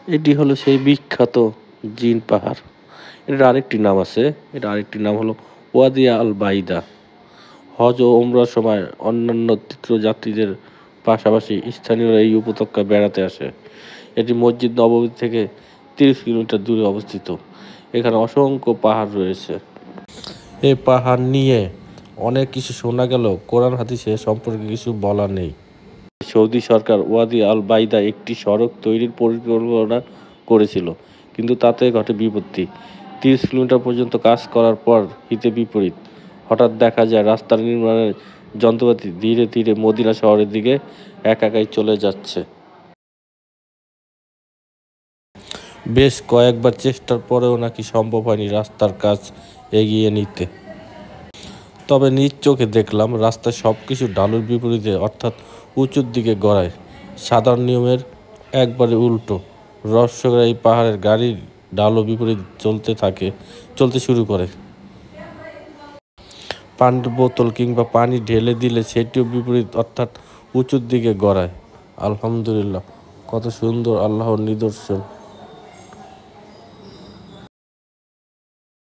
এটি হলো সেই বিখ্যাত জিন পাহাড়। এটার আরেকটি নাম আছে। এটার আরেকটি নাম হলো ওয়াদি আল বাইদা। হজ ও ওমরার সময় অন্যান্য তীর্থযাত্রীদের পাশাপাশি স্থানীয়রা এই উপত্যকায় বেড়াতে আসে। এটি মসজিদ নববী থেকে 30 কিলোমিটার দূরে অবস্থিত। এখানে অসংখ্য পাহাড় রয়েছে। এই পাহাড় নিয়ে অনেক কিছু শোনা গেলেও কোরআন হাদিসে সম্পর্কে কিছু বলা নেই। সৌদি সরকার ওয়াদি আল বাইদা একটি সড়ক তৈরির পরিকল্পনা করেছিল, কিন্তু তাতে ঘটে বিপত্তি। 30 কিলোমিটার পর্যন্ত কাজ করার পর হিতে বিপরীত। হঠাৎ দেখা যায় রাস্তার নির্মাণের যন্ত্রপাতি ধীরে ধীরে মদিনা শহরের দিকে একাই চলে যাচ্ছে। বেশ কয়েকবার চেষ্টার পরেও নাকি সম্ভব হয়নি রাস্তার কাজ এগিয়ে নিতে। তবে নিজ চোখে দেখলাম রাস্তায় সব কিছু ঢালুর বিপরীতে, অর্থাৎ উঁচুর দিকে গড়ায়। সাধারণ নিয়মের একবারে উল্টো। রহস্যকর এই পাহাড়ের গাড়ির ঢালু বিপরীত চলতে শুরু করে। পানির বোতল কিংবা পানি ঢেলে দিলে সেটিও বিপরীত, অর্থাৎ উঁচুর দিকে গড়ায়। আলহামদুলিল্লাহ, কত সুন্দর আল্লাহর নিদর্শন।